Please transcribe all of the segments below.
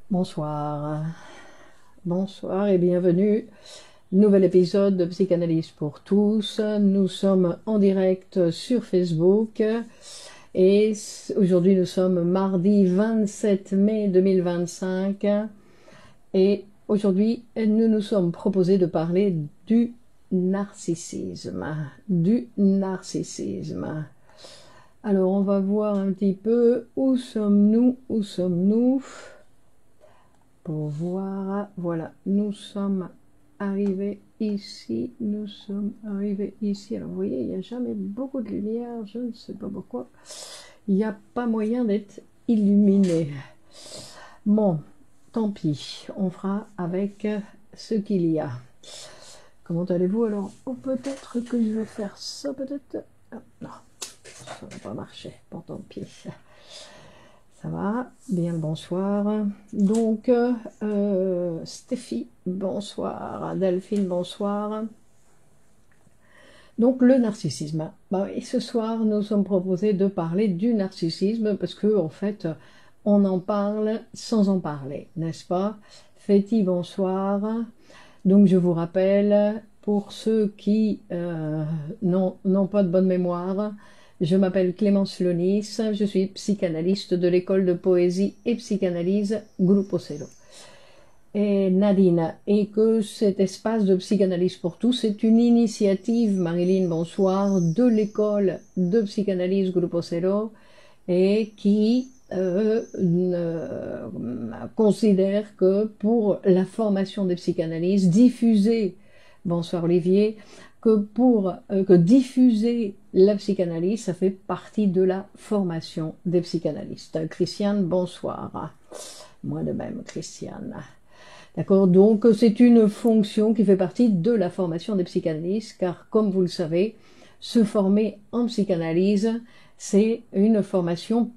Bonsoir, bonsoir et bienvenue. Nouvel épisode de Psychanalyse pour tous. Nous sommes en direct sur Facebook et aujourd'hui nous sommes mardi 27 mai 2025 et aujourd'hui nous nous sommes proposés de parler du narcissisme. Alors on va voir un petit peu où sommes-nous pour voir. Voilà, nous sommes arrivés ici. Alors, vous voyez, il n'y a jamais beaucoup de lumière. Je ne sais pas pourquoi. Il n'y a pas moyen d'être illuminé. Bon, tant pis. On fera avec ce qu'il y a. Comment allez-vous alors? Oh, peut-être que je vais faire ça, peut-être. Ah, non, ça ne va pas marcher. Bon, tant pis. Ça va, bien le bonsoir. Donc, Stéphie, bonsoir. Delphine, bonsoir. Donc, le narcissisme. Et ce soir, nous sommes proposés de parler du narcissisme parce que, en fait, on en parle sans en parler, n'est-ce pas? Féti, bonsoir. Donc, je vous rappelle, pour ceux qui n'ont pas de bonne mémoire, je m'appelle Clémence Lonis, je suis psychanalyste de l'école de poésie et psychanalyse Gruppo Celo. Et Nadine, et que cet espace de psychanalyse pour tous est une initiative, Marilyn, bonsoir, de l'école de psychanalyse Gruppo Celo et qui considère que pour la formation des psychanalystes, diffuser, bonsoir Olivier, que diffuser la psychanalyse, ça fait partie de la formation des psychanalystes. Christiane, bonsoir. Moi de même, Christiane. D'accord, donc c'est une fonction qui fait partie de la formation des psychanalystes, car comme vous le savez, se former en psychanalyse, c'est une formation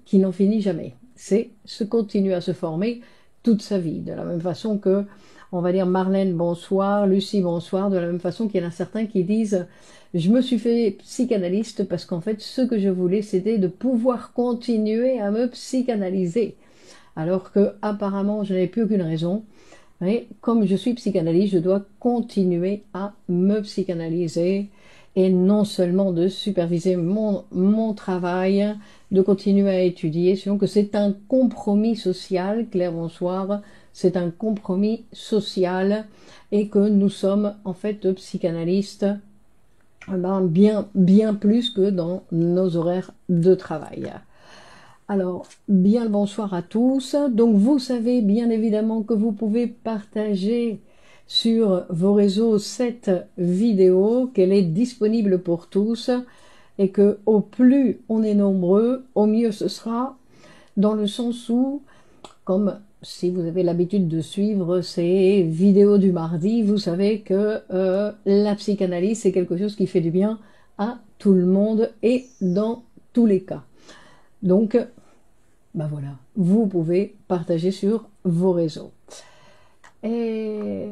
qui n'en finit jamais. C'est se continuer à se former toute sa vie, de la même façon que, on va dire, Marlène, bonsoir, Lucie, bonsoir, de la même façon qu'il y en a certains qui disent « Je me suis fait psychanalyste parce qu'en fait, ce que je voulais, c'était de pouvoir continuer à me psychanalyser. » Alors que, apparemment, je n'avais plus aucune raison. Mais comme je suis psychanalyste, je dois continuer à me psychanalyser et non seulement de superviser mon travail, de continuer à étudier, sinon que c'est un compromis social, Claire, bonsoir, c'est un compromis social et que nous sommes en fait psychanalystes bien plus que dans nos horaires de travail. Alors, bien le bonsoir à tous. Donc, vous savez bien évidemment que vous pouvez partager sur vos réseaux cette vidéo, qu'elle est disponible pour tous et que au plus on est nombreux, au mieux ce sera, dans le sens où, comme si vous avez l'habitude de suivre ces vidéos du mardi, vous savez que la psychanalyse, c'est quelque chose qui fait du bien à tout le monde et dans tous les cas. Donc, voilà, vous pouvez partager sur vos réseaux. Et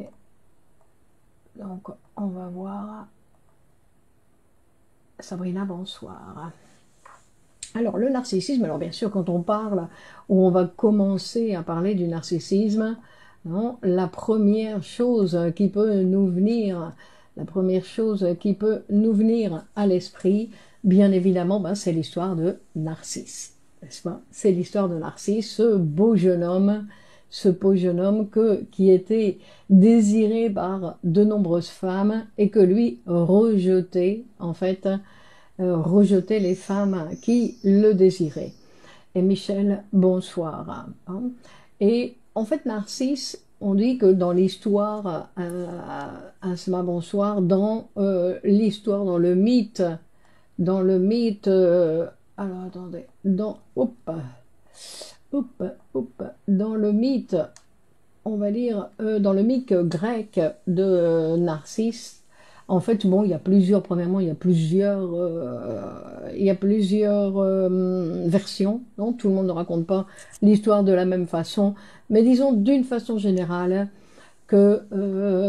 donc, on va voir. Sabrina, bonsoir. Alors, le narcissisme, alors bien sûr, quand on parle, ou on va commencer à parler du narcissisme, non, la première chose qui peut nous venir à l'esprit, bien évidemment, c'est l'histoire de Narcisse. C'est l'histoire de Narcisse, ce beau jeune homme qui était désiré par de nombreuses femmes et que lui rejetait, en fait, rejetait les femmes qui le désiraient. Et Michel, bonsoir. Et en fait, Narcisse, on dit que dans l'histoire, Asma, bonsoir, dans l'histoire, dans le mythe, alors attendez, dans le mythe, on va dire, dans le mythe grec de Narcisse, en fait, il y a plusieurs versions, non, tout le monde ne raconte pas l'histoire de la même façon, mais disons d'une façon générale que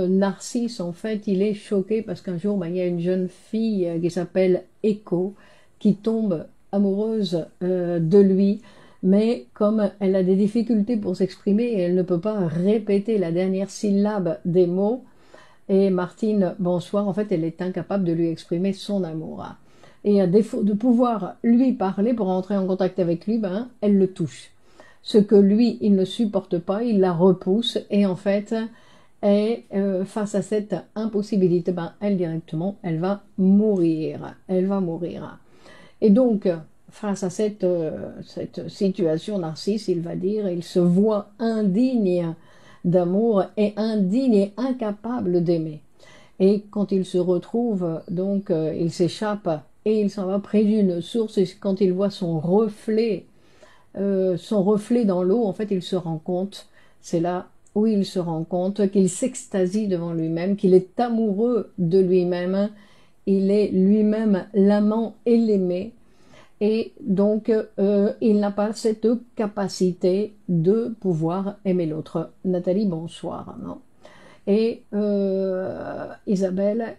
Narcisse, en fait, il est choqué parce qu'un jour, il y a une jeune fille qui s'appelle Écho qui tombe amoureuse de lui, mais comme elle a des difficultés pour s'exprimer et elle ne peut pas répéter la dernière syllabe des mots, et Martine Bonsoir, en fait, elle est incapable de lui exprimer son amour. Et à défaut de pouvoir lui parler pour entrer en contact avec lui, ben, elle le touche. Ce que lui, il ne supporte pas, il la repousse et en fait, face à cette impossibilité, ben, elle directement, elle va mourir. Elle va mourir. Et donc, face à cette situation, Narcisse, il va dire, il se voit indigne d'amour et indigne et incapable d'aimer. Et quand il se retrouve, donc, il s'échappe et il s'en va près d'une source, et quand il voit son reflet dans l'eau, en fait, il se rend compte, c'est là où il se rend compte qu'il s'extasie devant lui-même, qu'il est amoureux de lui-même, il est lui-même l'amant et l'aimé, et donc il n'a pas cette capacité de pouvoir aimer l'autre. Nathalie, bonsoir. Non, et Isabelle,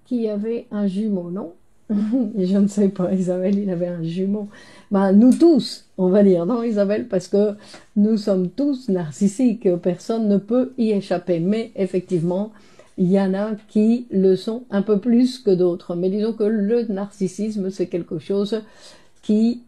qui avait un jumeau, non? Je ne sais pas, Isabelle, il avait un jumeau. Ben, nous tous, on va dire, non, Isabelle, parce que nous sommes tous narcissiques, personne ne peut y échapper. Mais effectivement, il y en a qui le sont un peu plus que d'autres. Mais disons que le narcissisme, c'est quelque chose qui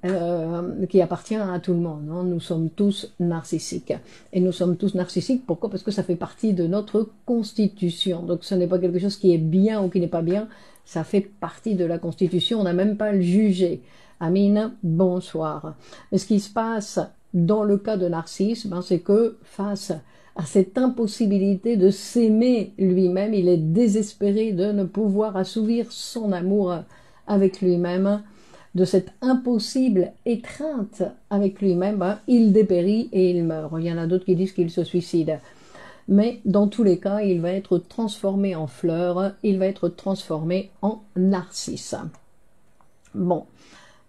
appartient à tout le monde. Non, nous sommes tous narcissiques. Et nous sommes tous narcissiques, pourquoi? Parce que ça fait partie de notre constitution. Donc ce n'est pas quelque chose qui est bien ou qui n'est pas bien, ça fait partie de la constitution, on n'a même pas à le juger. Amine, bonsoir. Mais ce qui se passe dans le cas de Narcisse, ben, c'est que face à cette impossibilité de s'aimer lui-même, il est désespéré de ne pouvoir assouvir son amour avec lui-même, de cette impossible étreinte avec lui-même, ben, il dépérit et il meurt. Il y en a d'autres qui disent qu'il se suicide. Mais dans tous les cas, il va être transformé en fleur, il va être transformé en narcisse. Bon,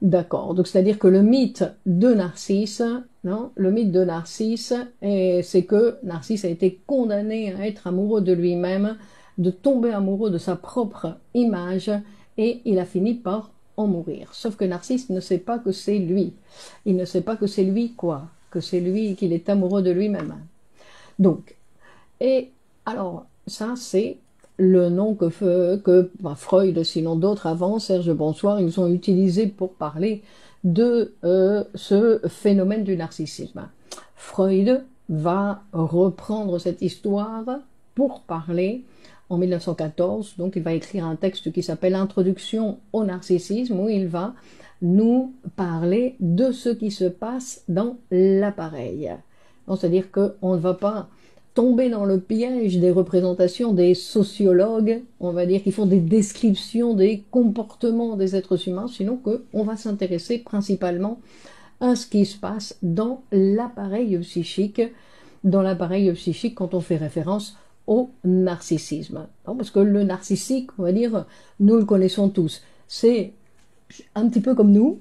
d'accord. Donc c'est-à-dire que le mythe de Narcisse, non, le mythe de Narcisse, c'est que Narcisse a été condamné à être amoureux de lui-même, de tomber amoureux de sa propre image, et il a fini par en mourir. Sauf que Narcisse ne sait pas que c'est lui. Il ne sait pas que c'est lui quoi, que c'est lui, qu'il est amoureux de lui-même. Donc, et alors, ça c'est le nom que Freud, sinon d'autres avant, Serge Bonsoir, ils ont utilisé pour parler de ce phénomène du narcissisme. Freud va reprendre cette histoire pour parler en 1914, donc il va écrire un texte qui s'appelle Introduction au narcissisme, où il va nous parler de ce qui se passe dans l'appareil. C'est-à-dire qu'on ne va pas tomber dans le piège des représentations des sociologues, on va dire, qui font des descriptions des comportements des êtres humains, sinon qu'on va s'intéresser principalement à ce qui se passe dans l'appareil psychique, quand on fait référence au narcissisme. Non, parce que le narcissique, on va dire, nous le connaissons tous. C'est un petit peu comme nous,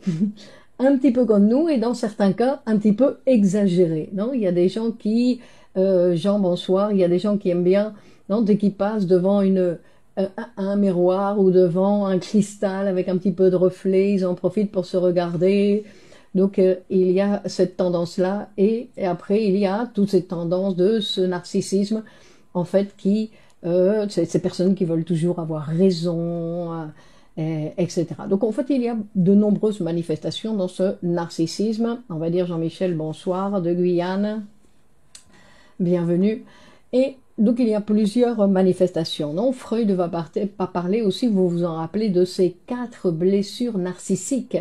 un petit peu comme nous, et dans certains cas, un petit peu exagéré. Non, il y a des gens qui, Jean, bonsoir, il y a des gens qui aiment bien, non, dès qu'ils passent devant un miroir ou devant un cristal avec un petit peu de reflet, ils en profitent pour se regarder. Donc il y a cette tendance-là, et après il y a toutes ces tendances de ce narcissisme, en fait, qui, ces personnes qui veulent toujours avoir raison, etc. Donc en fait, il y a de nombreuses manifestations dans ce narcissisme. On va dire Jean-Michel, bonsoir, de Guyane, bienvenue. Et donc il y a plusieurs manifestations. Non, Freud va pas parler aussi, vous vous en rappelez, de ces 4 blessures narcissiques.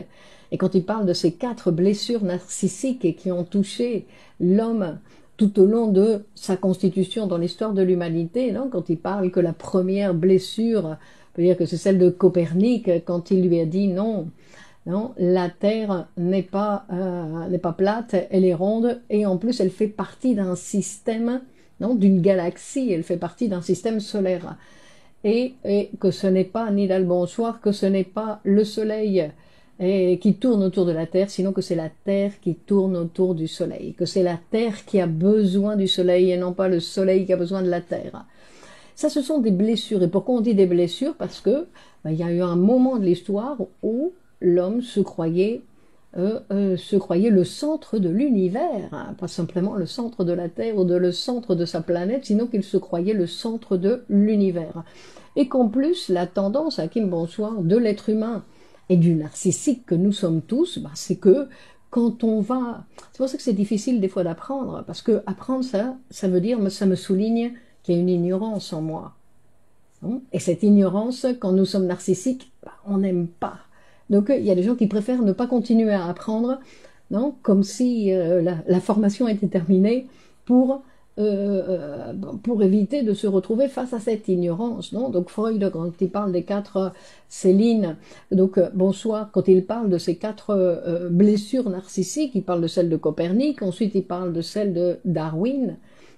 Et quand il parle de ces 4 blessures narcissiques qui ont touché l'homme tout au long de sa constitution dans l'histoire de l'humanité, non, quand il parle que la première blessure, on peut dire que c'est celle de Copernic, quand il lui a dit non, la Terre n'est pas plate, elle est ronde, et en plus elle fait partie d'un système, non, d'une galaxie, elle fait partie d'un système solaire, et que ce n'est pas, Nidal bonsoir, que ce n'est pas le Soleil qui tourne autour de la Terre, sinon que c'est la Terre qui tourne autour du Soleil, que c'est la Terre qui a besoin du Soleil et non pas le Soleil qui a besoin de la Terre. Ça, ce sont des blessures. Et pourquoi on dit des blessures? Parce que il y a eu un moment de l'histoire où l'homme se croyait se croyait le centre de l'univers, hein, pas simplement le centre de la Terre ou le centre de sa planète, sinon qu'il se croyait le centre de l'univers. Et qu'en plus, la tendance, à Kim Bonsoir, de l'être humain et du narcissique que nous sommes tous, bah, c'est que quand on va... C'est pour ça que c'est difficile des fois d'apprendre, parce que apprendre ça, ça veut dire, ça me souligne qu'il y a une ignorance en moi. Et cette ignorance, quand nous sommes narcissiques, bah, on n'aime pas. Donc il y a des gens qui préfèrent ne pas continuer à apprendre, non, comme si la formation était terminée pour, pour éviter de se retrouver face à cette ignorance. Non. Donc Freud, quand il parle des 4 Céline, donc Bonsoir, quand il parle de ces 4 blessures narcissiques, il parle de celle de Copernic, ensuite il parle de celle de Darwin.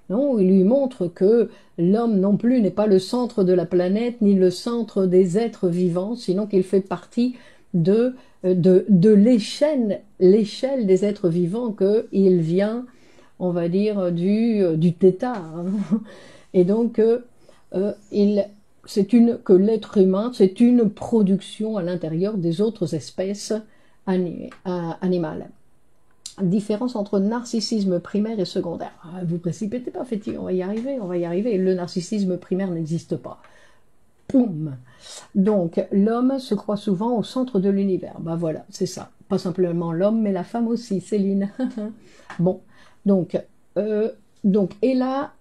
Non, il lui montre que l'homme non plus n'est pas le centre de la planète, ni le centre des êtres vivants, sinon qu'il fait partie de l'échelle des êtres vivants, qu'il vient, on va dire, du θ. Et donc, que l'être humain, c'est une production à l'intérieur des autres espèces animales. Différence entre narcissisme primaire et secondaire. Vous précipitez pas, Féti, on va y arriver, on va y arriver. Le narcissisme primaire n'existe pas. Poum. Donc, l'homme se croit souvent au centre de l'univers. Ben voilà, c'est ça. Pas simplement l'homme, mais la femme aussi, Céline. Bon, donc, et là,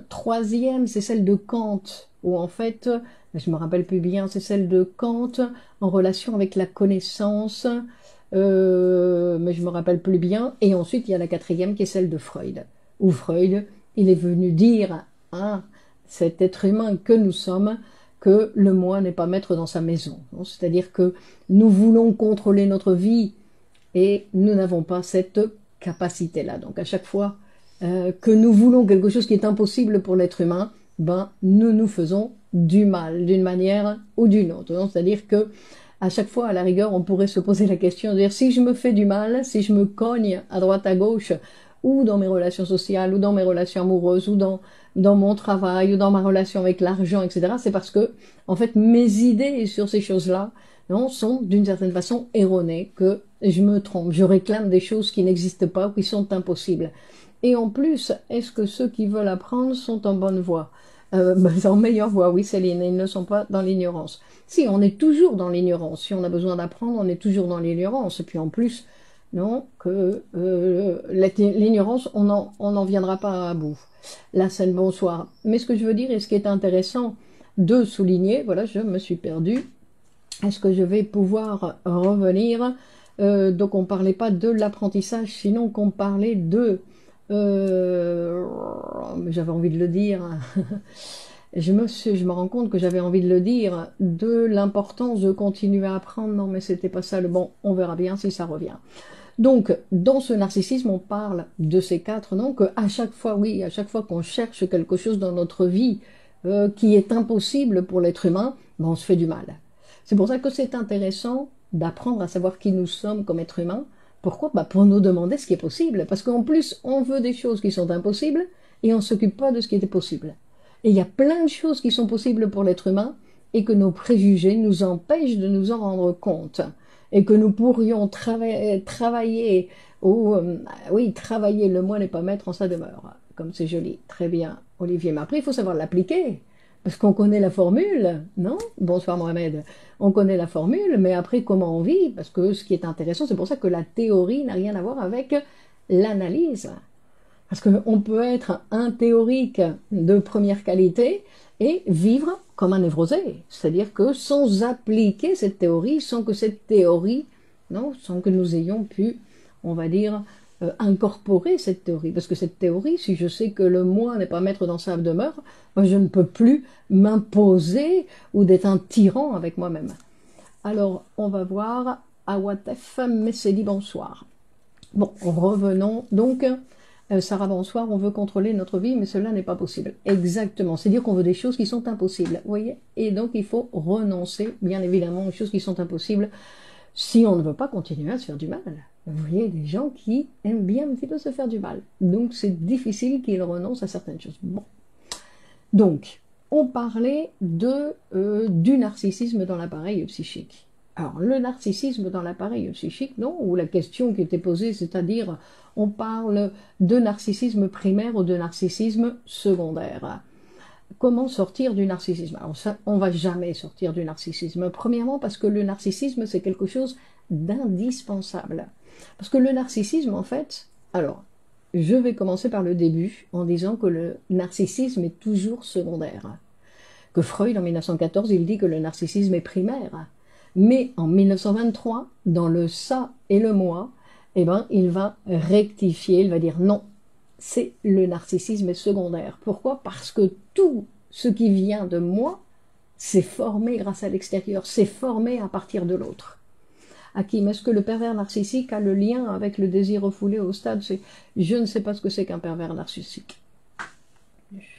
troisième, c'est celle de Kant, où en fait, je me rappelle plus bien, c'est celle de Kant en relation avec la connaissance, mais je me rappelle plus bien. Et ensuite, il y a la quatrième qui est celle de Freud, où Freud, il est venu dire à cet être humain que nous sommes que le moi n'est pas maître dans sa maison. C'est-à-dire que nous voulons contrôler notre vie et nous n'avons pas cette capacité-là. Donc à chaque fois que nous voulons quelque chose qui est impossible pour l'être humain, ben nous nous faisons du mal d'une manière ou d'une autre. C'est-à-dire que à chaque fois, à la rigueur, on pourrait se poser la question de dire si je me fais du mal, si je me cogne à droite à gauche, ou dans mes relations sociales, ou dans mes relations amoureuses, ou dans mon travail, ou dans ma relation avec l'argent, etc., c'est parce que, en fait, mes idées sur ces choses-là, non, sont d'une certaine façon erronées, que je me trompe, je réclame des choses qui n'existent pas ou qui sont impossibles. Et en plus, est-ce que ceux qui veulent apprendre sont en bonne voie? En meilleure voie, oui, Céline, ils ne sont pas dans l'ignorance. Si, on est toujours dans l'ignorance. Si on a besoin d'apprendre, on est toujours dans l'ignorance. Et puis en plus, non, que l'ignorance, on n'en viendra pas à bout. Là, c'est le bonsoir. Mais ce que je veux dire, et ce qui est intéressant de souligner, voilà, je me suis perdue. Est-ce que je vais pouvoir revenir donc on ne parlait pas de l'apprentissage, sinon qu'on parlait de... j'avais envie de le dire... Je me rends compte que j'avais envie de le dire, de l'importance de continuer à apprendre. Non, mais c'était pas ça le bon. On verra bien si ça revient. Donc, dans ce narcissisme, on parle de ces 4 noms, qu'à chaque fois, oui, à chaque fois qu'on cherche quelque chose dans notre vie qui est impossible pour l'être humain, ben on se fait du mal. C'est pour ça que c'est intéressant d'apprendre à savoir qui nous sommes comme être humain. Pourquoi? Ben pour nous demander ce qui est possible. Parce qu'en plus, on veut des choses qui sont impossibles et on ne s'occupe pas de ce qui était possible. Et il y a plein de choses qui sont possibles pour l'être humain et que nos préjugés nous empêchent de nous en rendre compte. Et que nous pourrions travailler, oui, travailler, le moi n'est pas maître en sa demeure. Comme c'est joli. Très bien, Olivier. Mais après, il faut savoir l'appliquer. Parce qu'on connaît la formule, non? Bonsoir Mohamed. On connaît la formule, mais après, comment on vit? Parce que ce qui est intéressant, c'est pour ça que la théorie n'a rien à voir avec l'analyse. Parce qu'on peut être un théorique de première qualité et vivre comme un névrosé. C'est-à-dire que sans appliquer cette théorie, sans que cette théorie, non, sans que nous ayons pu, on va dire, incorporer cette théorie. Parce que cette théorie, si je sais que le moi n'est pas maître dans sa demeure, moi je ne peux plus m'imposer ou d'être un tyran avec moi-même. Alors, on va voir Awatef Messedi, bonsoir. Bon, revenons donc... Sarah, bonsoir, on veut contrôler notre vie, mais cela n'est pas possible. Exactement, c'est dire qu'on veut des choses qui sont impossibles, vous voyez? Et donc, il faut renoncer, bien évidemment, aux choses qui sont impossibles, si on ne veut pas continuer à se faire du mal. Vous voyez, des gens qui aiment bien un petit peu se faire du mal. Donc, c'est difficile qu'ils renoncent à certaines choses. Bon. Donc, on parlait du narcissisme dans l'appareil psychique. Alors, le narcissisme dans l'appareil psychique, non, ou la question qui était posée, c'est-à-dire, on parle de narcissisme primaire ou de narcissisme secondaire. Comment sortir du narcissisme? Alors ça, on va jamais sortir du narcissisme. Premièrement, parce que le narcissisme, c'est quelque chose d'indispensable. Parce que le narcissisme, en fait, alors, je vais commencer par le début en disant que le narcissisme est toujours secondaire. Que Freud, en 1914, il dit que le narcissisme est primaire. Mais en 1923, dans le ça et le moi, eh ben, il va rectifier, il va dire non, c'est le narcissisme est secondaire. Pourquoi? Parce que tout ce qui vient de moi, c'est formé grâce à l'extérieur, c'est formé à partir de l'autre. Hakim, est-ce que le pervers narcissique a le lien avec le désir refoulé au stade? Je ne sais pas ce que c'est qu'un pervers narcissique.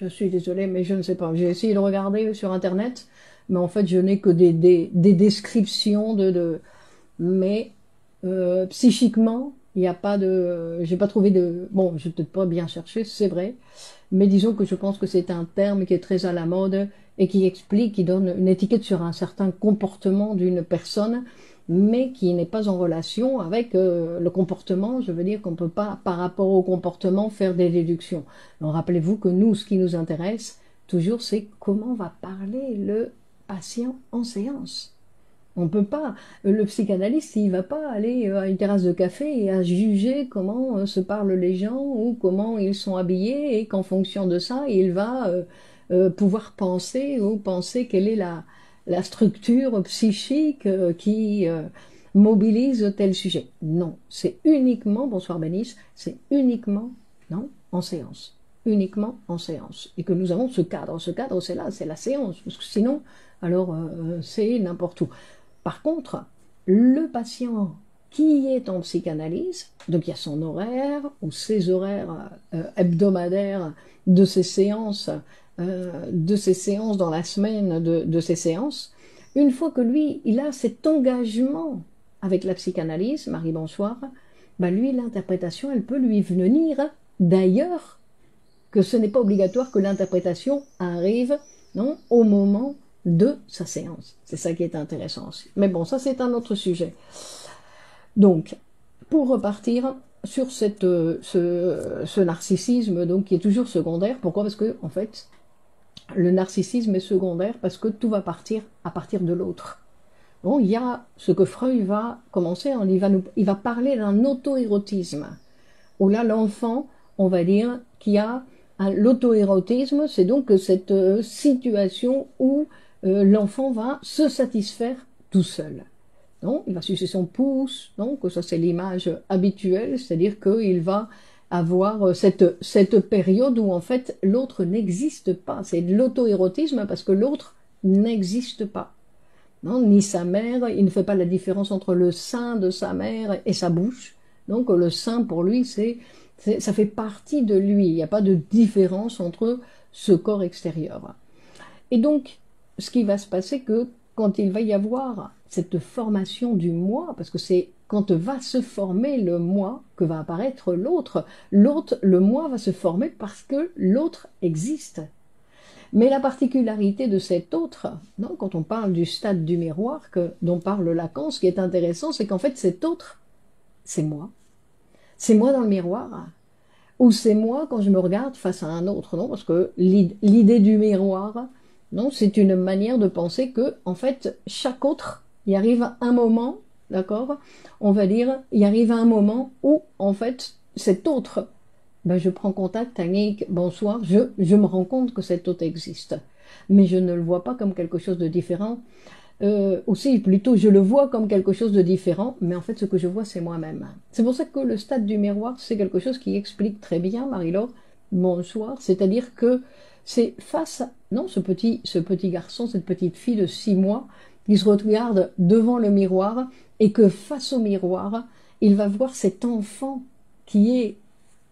Je suis désolée, mais je ne sais pas. J'ai essayé de regarder sur Internet, mais en fait, je n'ai que des descriptions mais psychiquement, il n'y a pas de... J'ai pas trouvé de... Bon, je n'ai peut-être pas bien cherché, c'est vrai, mais disons que je pense que c'est un terme qui est très à la mode et qui explique, qui donne une étiquette sur un certain comportement d'une personne, mais qui n'est pas en relation avec le comportement. Je veux dire qu'on ne peut pas, par rapport au comportement, faire des déductions. Donc rappelez-vous que nous, ce qui nous intéresse toujours, c'est comment va parler le patient en séance. On peut pas, le psychanalyste, il va pas aller à une terrasse de café et à juger comment se parlent les gens ou comment ils sont habillés et qu'en fonction de ça, il va pouvoir penser ou penser quelle est la structure psychique qui mobilise tel sujet. Non, c'est uniquement, bonsoir Bénice, c'est uniquement, non, en séance. Uniquement en séance. Et que nous avons ce cadre. Ce cadre, c'est là, c'est la séance. Parce que sinon, alors, c'est n'importe où. Par contre, le patient qui est en psychanalyse, donc il y a son horaire ou ses horaires hebdomadaires de ses séances dans la semaine de ses séances, une fois que lui, il a cet engagement avec la psychanalyse, Marie bonsoir, ben lui, l'interprétation, elle peut lui venir d'ailleurs, que ce n'est pas obligatoire que l'interprétation arrive non, au moment de sa séance. C'est ça qui est intéressant aussi. Mais bon, ça c'est un autre sujet. Donc, pour repartir sur ce narcissisme donc, qui est toujours secondaire, pourquoi? Parce que, en fait, le narcissisme est secondaire parce que tout va partir à partir de l'autre. Bon, il y a ce que Freud va commencer, il va parler d'un auto-érotisme, où là, l'enfant, on va dire, qui a l'auto-érotisme, c'est donc cette situation où l'enfant va se satisfaire tout seul. Non, il va sucer son pouce, donc ça c'est l'image habituelle, c'est-à-dire qu'il va avoir cette période où en fait l'autre n'existe pas. C'est de l'auto-érotisme parce que l'autre n'existe pas. Non, ni sa mère, il ne fait pas la différence entre le sein de sa mère et sa bouche. Donc le sein pour lui, ça fait partie de lui. Il n'y a pas de différence entre ce corps extérieur. Et donc, ce qui va se passer, que quand il va y avoir cette formation du moi, parce que c'est quand va se former le moi que va apparaître l'autre, le moi va se former parce que l'autre existe. Mais la particularité de cet autre, non, quand on parle du stade du miroir dont parle Lacan, ce qui est intéressant, c'est qu'en fait cet autre, c'est moi. C'est moi dans le miroir. Ou c'est moi quand je me regarde face à un autre, non? Parce que l'idée du miroir, non, c'est une manière de penser que, en fait, chaque autre, il arrive un moment, d'accord? On va dire, il arrive un moment où, en fait, cet autre, ben, je prends contact, Annick, bonsoir, je me rends compte que cet autre existe. Mais je ne le vois pas comme quelque chose de différent. Aussi, plutôt, je le vois comme quelque chose de différent, mais en fait, ce que je vois, c'est moi-même. C'est pour ça que le stade du miroir, c'est quelque chose qui explique très bien, Marie-Laure, bonsoir, c'est-à-dire que c'est face à, non, ce petit garçon, cette petite fille de 6 mois, qui se regarde devant le miroir, et que face au miroir, il va voir cet enfant qui est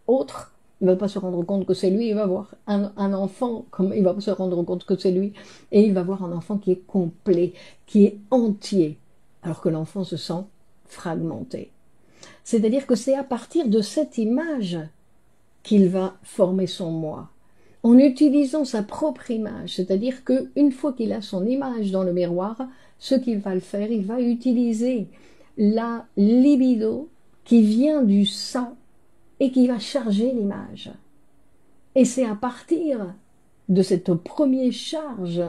autre. Il ne va pas se rendre compte que c'est lui, il va voir un enfant, comme il va se rendre compte que c'est lui, et il va voir un enfant qui est complet, qui est entier, alors que l'enfant se sent fragmenté. C'est-à-dire que c'est à partir de cette image qu'il va former son moi, en utilisant sa propre image, c'est-à-dire qu'une fois qu'il a son image dans le miroir, ce qu'il va le faire, il va utiliser la libido qui vient du ça et qui va charger l'image. Et c'est à partir de cette première charge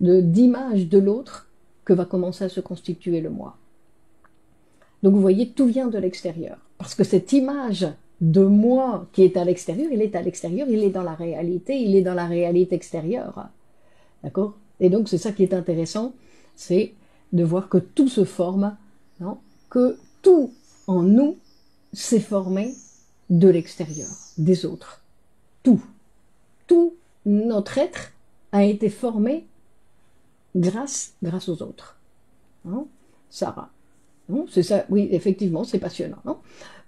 d'image de l'autre que va commencer à se constituer le moi. Donc vous voyez, tout vient de l'extérieur. Parce que cette image de moi qui est à l'extérieur, il est à l'extérieur, il est dans la réalité, il est dans la réalité extérieure. D'accord? Et donc c'est ça qui est intéressant, c'est de voir que tout se forme, non? Que tout en nous s'est formé de l'extérieur, des autres. Tout. Tout notre être a été formé grâce aux autres. Hein? Sarah. C'est ça, oui, effectivement, c'est passionnant. Non?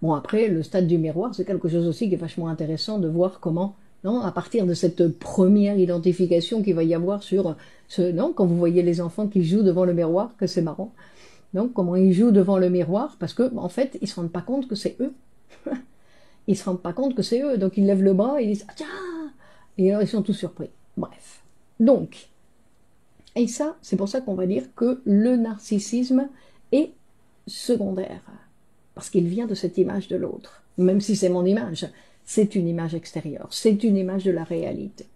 Bon, après, le stade du miroir, c'est quelque chose aussi qui est vachement intéressant de voir comment, non, à partir de cette première identification qu'il va y avoir sur ce, non, quand vous voyez les enfants qui jouent devant le miroir, que c'est marrant. Donc, comment ils jouent devant le miroir, parce que, en fait, ils se rendent pas compte que c'est eux. Ils se rendent pas compte que c'est eux. Donc, ils lèvent le bras et ils disent, ah, tiens! Et alors, ils sont tous surpris. Bref. Donc, et ça, c'est pour ça qu'on va dire que le narcissisme est secondaire, parce qu'il vient de cette image de l'autre. Même si c'est mon image, c'est une image extérieure, c'est une image de la réalité.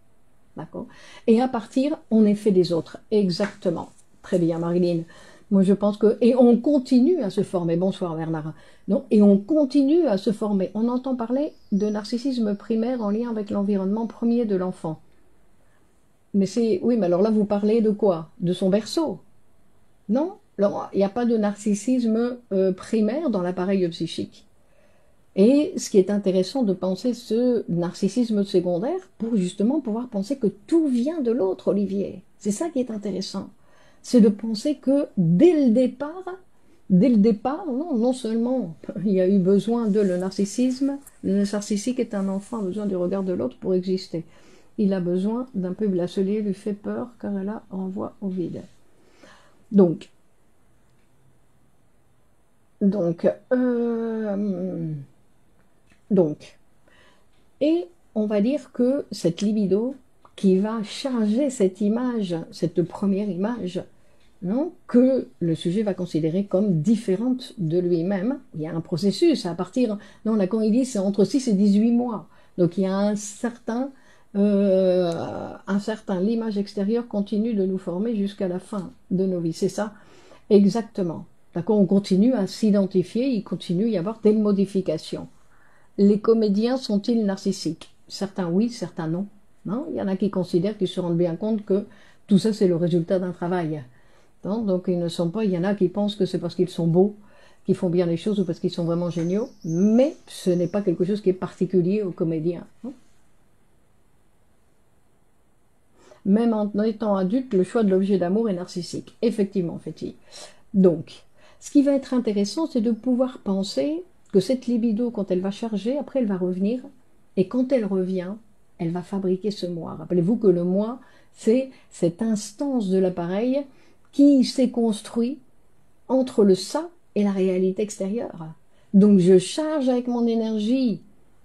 D'accord? Et à partir, on est fait des autres. Exactement. Très bien, Marilyn. Moi, je pense que... Et on continue à se former. Bonsoir, Bernard. Non? Et on continue à se former. On entend parler de narcissisme primaire en lien avec l'environnement premier de l'enfant. Mais c'est... Oui, mais alors là, vous parlez de quoi? De son berceau? Non? Alors, il n'y a pas de narcissisme primaire dans l'appareil psychique. Et ce qui est intéressant de penser ce narcissisme secondaire pour justement pouvoir penser que tout vient de l'autre, Olivier. C'est ça qui est intéressant. C'est de penser que dès le départ, non seulement il y a eu besoin de le narcissique est un enfant, a besoin du regard de l'autre pour exister. Il a besoin d'un peu, la solitude lui fait peur car elle la renvoie au vide. Donc, et on va dire que cette libido qui va charger cette image, cette première image, non, que le sujet va considérer comme différente de lui-même. Il y a un processus à partir, non, là quand il dit c'est entre 6 et 18 mois. Donc il y a un certain, l'image extérieure continue de nous former jusqu'à la fin de nos vies. C'est ça, exactement. D'accord, on continue à s'identifier, il continue à y avoir des modifications. Les comédiens sont-ils narcissiques? Certains oui, certains non. Non, il y en a qui considèrent, qui se rendent bien compte que tout ça c'est le résultat d'un travail. Non, donc ils ne sont pas, il y en a qui pensent que c'est parce qu'ils sont beaux, qu'ils font bien les choses ou parce qu'ils sont vraiment géniaux, mais ce n'est pas quelque chose qui est particulier aux comédiens. Non? Même en étant adulte, le choix de l'objet d'amour est narcissique. Effectivement, fait-il. Donc, ce qui va être intéressant, c'est de pouvoir penser que cette libido, quand elle va charger, après elle va revenir, et quand elle revient, elle va fabriquer ce moi. Rappelez-vous que le moi, c'est cette instance de l'appareil qui s'est construit entre le ça et la réalité extérieure. Donc je charge avec mon énergie,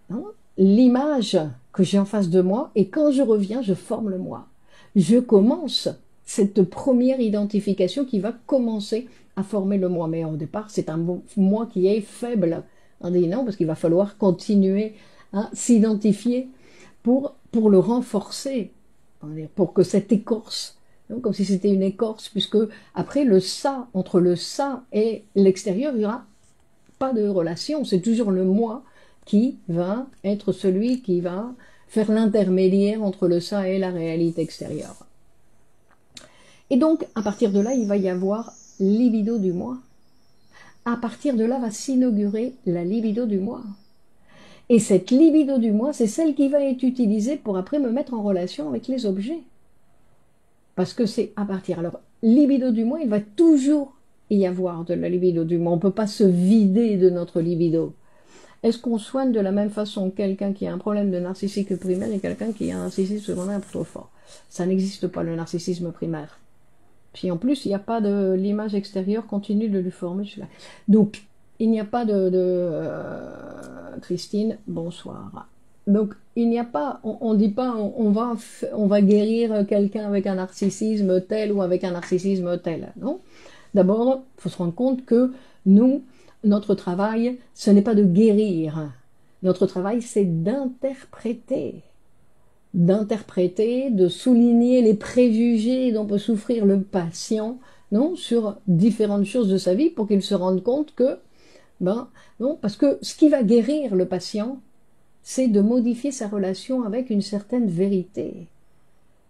hein, l'image que j'ai en face de moi, et quand je reviens, je forme le moi. Je commence cette première identification qui va commencer à former le moi. Mais au départ, c'est un moi qui est faible. On dit non, parce qu'il va falloir continuer à s'identifier pour le renforcer, pour que cette écorce, comme si c'était une écorce, puisque après le ça, entre le ça et l'extérieur, il n'y aura pas de relation. C'est toujours le moi qui va être celui qui va faire l'intermédiaire entre le ça et la réalité extérieure. Et donc, à partir de là, il va y avoir libido du moi. À partir de là va s'inaugurer la libido du moi. Et cette libido du moi, c'est celle qui va être utilisée pour après me mettre en relation avec les objets. Parce que c'est à partir... Alors, libido du moi, il va toujours y avoir de la libido du moi. On ne peut pas se vider de notre libido. Est-ce qu'on soigne de la même façon quelqu'un qui a un problème de narcissisme primaire et quelqu'un qui a un narcissisme secondaire trop fort? Ça n'existe pas, le narcissisme primaire. Puis en plus, il n'y a pas de... L'image extérieure continue de lui former. Donc, il n'y a pas Christine, bonsoir. Donc, il n'y a pas, on dit pas, on va guérir quelqu'un avec un narcissisme tel ou avec un narcissisme tel. Non. D'abord, il faut se rendre compte que nous, notre travail, ce n'est pas de guérir. Notre travail, c'est d'interpréter. D'interpréter, de souligner les préjugés dont peut souffrir le patient, non, sur différentes choses de sa vie pour qu'il se rende compte que, ben, non, parce que ce qui va guérir le patient, c'est de modifier sa relation avec une certaine vérité.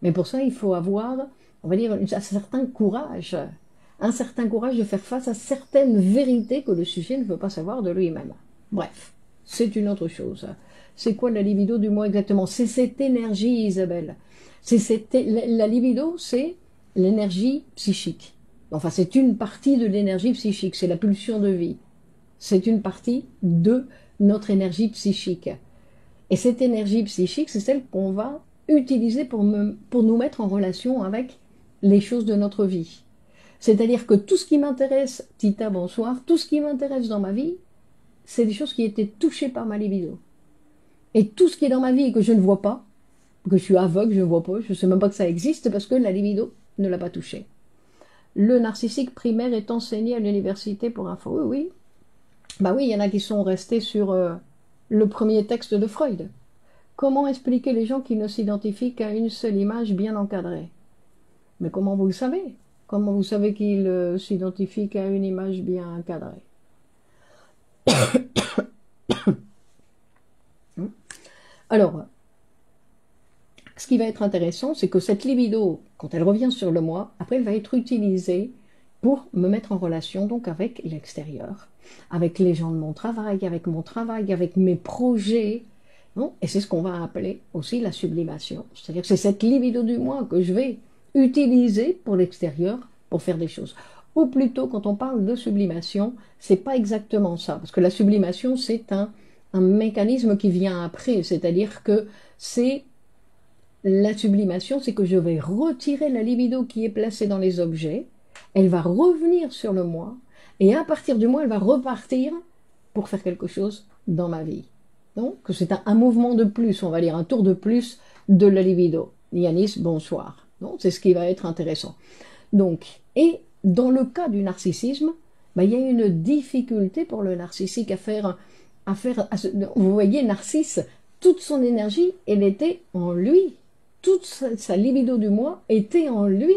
Mais pour ça, il faut avoir, on va dire, un certain courage de faire face à certaines vérités que le sujet ne veut pas savoir de lui-même. Bref, c'est une autre chose. C'est quoi la libido du moi exactement? C'est cette énergie, Isabelle. La libido, c'est l'énergie psychique. Enfin, c'est une partie de l'énergie psychique, c'est la pulsion de vie. C'est une partie de notre énergie psychique. Et cette énergie psychique, c'est celle qu'on va utiliser pour nous mettre en relation avec les choses de notre vie. C'est-à-dire que tout ce qui m'intéresse, Tita, bonsoir, tout ce qui m'intéresse dans ma vie, c'est des choses qui étaient touchées par ma libido. Et tout ce qui est dans ma vie et que je ne vois pas, que je suis aveugle, je ne vois pas, je ne sais même pas que ça existe parce que la libido ne l'a pas touché. Le narcissique primaire est enseigné à l'université pour info. Oui, oui. Bah oui, il y en a qui sont restés sur le premier texte de Freud. Comment expliquer les gens qui ne s'identifient qu'à une seule image bien encadrée? Mais comment vous le savez? Comment vous savez qu'ils s'identifient qu'à une image bien encadrée? Alors, ce qui va être intéressant, c'est que cette libido, quand elle revient sur le moi, après elle va être utilisée pour me mettre en relation donc avec l'extérieur, avec les gens de mon travail, avec mes projets, non? Et c'est ce qu'on va appeler aussi la sublimation. C'est-à-dire que c'est cette libido du moi que je vais utiliser pour l'extérieur pour faire des choses. Ou plutôt, quand on parle de sublimation, c'est pas exactement ça, parce que la sublimation, c'est un mécanisme qui vient après, c'est-à-dire que c'est la sublimation, c'est que je vais retirer la libido qui est placée dans les objets, elle va revenir sur le moi, et à partir du moi, elle va repartir pour faire quelque chose dans ma vie. Donc, c'est un mouvement de plus, on va dire, un tour de plus de la libido. Yanis, bonsoir. C'est ce qui va être intéressant. Donc, et dans le cas du narcissisme, il y a une difficulté pour le narcissique vous voyez, Narcisse, toute son énergie, elle était en lui. Toute sa libido du moi était en lui.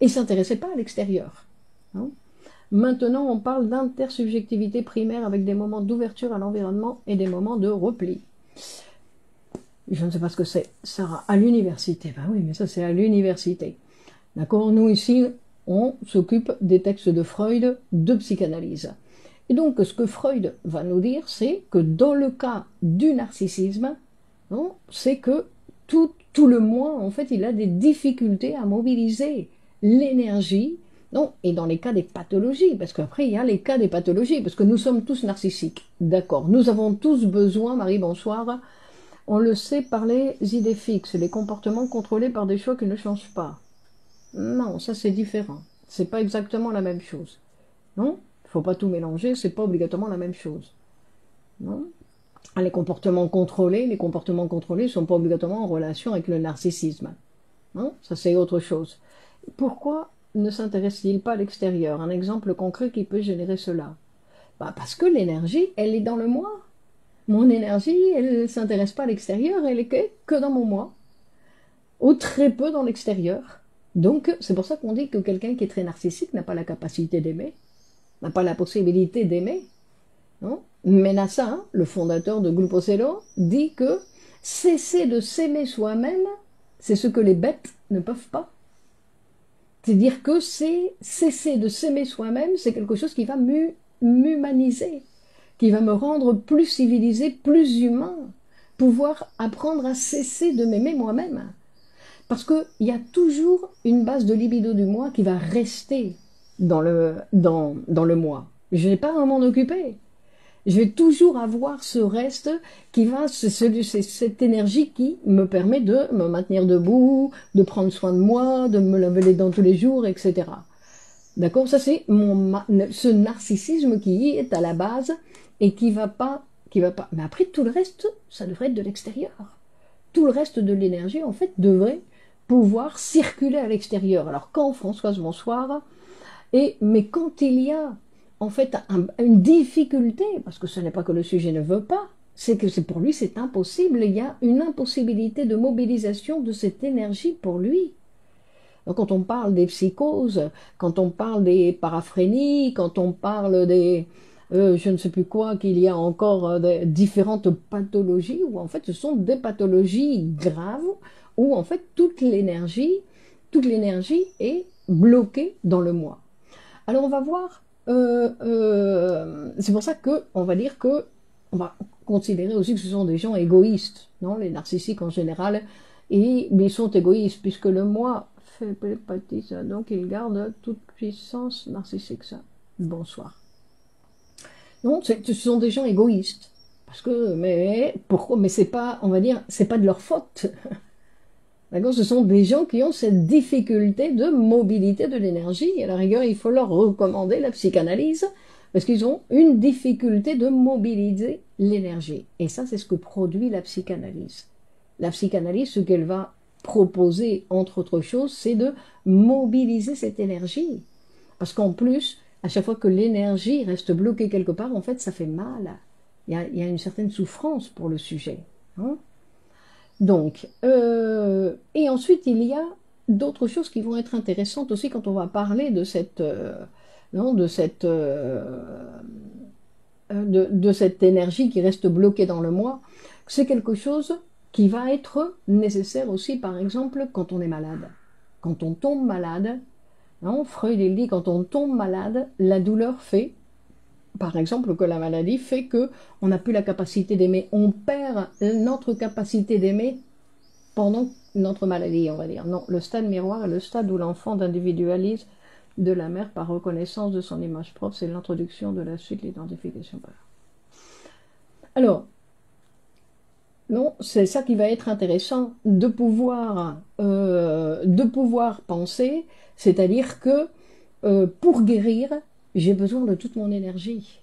Et ne s'intéressait pas à l'extérieur. Maintenant, on parle d'intersubjectivité primaire avec des moments d'ouverture à l'environnement et des moments de repli. Je ne sais pas ce que c'est. Sarah, à l'université. Ben oui, mais ça, c'est à l'université. D'accord? Nous, ici, on s'occupe des textes de Freud, de psychanalyse. Et donc, ce que Freud va nous dire, c'est que dans le cas du narcissisme, c'est que tout le moi, en fait, il a des difficultés à mobiliser l'énergie, et dans les cas des pathologies, parce qu'après, il y a les cas des pathologies, parce que nous sommes tous narcissiques, d'accord, nous avons tous besoin, Marie, bonsoir, on le sait par les idées fixes, les comportements contrôlés par des choix qui ne changent pas. Non, ça c'est différent, c'est pas exactement la même chose, non, il faut pas tout mélanger, c'est pas obligatoirement la même chose, non. Les comportements contrôlés ne sont pas obligatoirement en relation avec le narcissisme. Non, ça c'est autre chose. Pourquoi ne s'intéresse-t-il pas à l'extérieur? Un exemple concret qui peut générer cela. Parce que l'énergie, elle est dans le moi. Mon énergie, elle ne s'intéresse pas à l'extérieur, elle est que dans mon moi. Ou très peu dans l'extérieur. Donc, c'est pour ça qu'on dit que quelqu'un qui est très narcissique n'a pas la capacité d'aimer, n'a pas la possibilité d'aimer. Non? Menassa, le fondateur de Grupo Zero, dit que cesser de s'aimer soi-même, c'est ce que les bêtes ne peuvent pas. C'est-à-dire que c'est cesser de s'aimer soi-même, c'est quelque chose qui va m'humaniser, qui va me rendre plus civilisé, plus humain, pouvoir apprendre à cesser de m'aimer moi-même. Parce qu'il y a toujours une base de libido du moi qui va rester dans le moi. Je n'ai pas à m'en occuper. Je vais toujours avoir ce reste qui va, c'est cette énergie qui me permet de me maintenir debout, de prendre soin de moi, de me laver les dents tous les jours, etc. D'accord? Ça, c'est ce narcissisme qui est à la base et qui va pas qui va pas. Mais après, tout le reste, ça devrait être de l'extérieur. Tout le reste de l'énergie, en fait, devrait pouvoir circuler à l'extérieur. Alors quand, Françoise, bonsoir, mais quand il y a en fait une difficulté, parce que ce n'est pas que le sujet ne veut pas, c'est que pour lui c'est impossible, il y a une impossibilité de mobilisation de cette énergie pour lui. Donc, quand on parle des psychoses, quand on parle des paraphrénies, quand on parle des je ne sais plus quoi, qu'il y a encore différentes pathologies, où en fait ce sont des pathologies graves, où en fait toute l'énergie est bloquée dans le moi. Alors on va voir, c'est pour ça que on va dire que on va considérer aussi que ce sont des gens égoïstes, non, les narcissiques en général, mais ils sont égoïstes puisque le moi fait pâtisse, donc ils gardent toute puissance narcissique. Ça. Bonsoir. Non, ce sont des gens égoïstes parce que mais pourquoi? Mais c'est pas, on va dire, c'est pas de leur faute. D'accord, ce sont des gens qui ont cette difficulté de mobilité de l'énergie. Et à la rigueur, il faut leur recommander la psychanalyse parce qu'ils ont une difficulté de mobiliser l'énergie. Et ça, c'est ce que produit la psychanalyse. La psychanalyse, ce qu'elle va proposer, entre autres choses, c'est de mobiliser cette énergie. Parce qu'en plus, à chaque fois que l'énergie reste bloquée quelque part, en fait, ça fait mal. Il y a une certaine souffrance pour le sujet. Hein. Donc, et ensuite, il y a d'autres choses qui vont être intéressantes aussi quand on va parler de cette, non, de cette énergie qui reste bloquée dans le moi. C'est quelque chose qui va être nécessaire aussi, par exemple, quand on est malade. Quand on tombe malade, non, Freud il dit, quand on tombe malade, la douleur fait, par exemple, que la maladie fait que on n'a plus la capacité d'aimer. On perd notre capacité d'aimer pendant notre maladie, on va dire. Non, le stade miroir est le stade où l'enfant individualise de la mère par reconnaissance de son image propre. C'est l'introduction de la suite, l'identification. Alors, non, c'est ça qui va être intéressant de pouvoir penser, c'est-à-dire que pour guérir, j'ai besoin de toute mon énergie.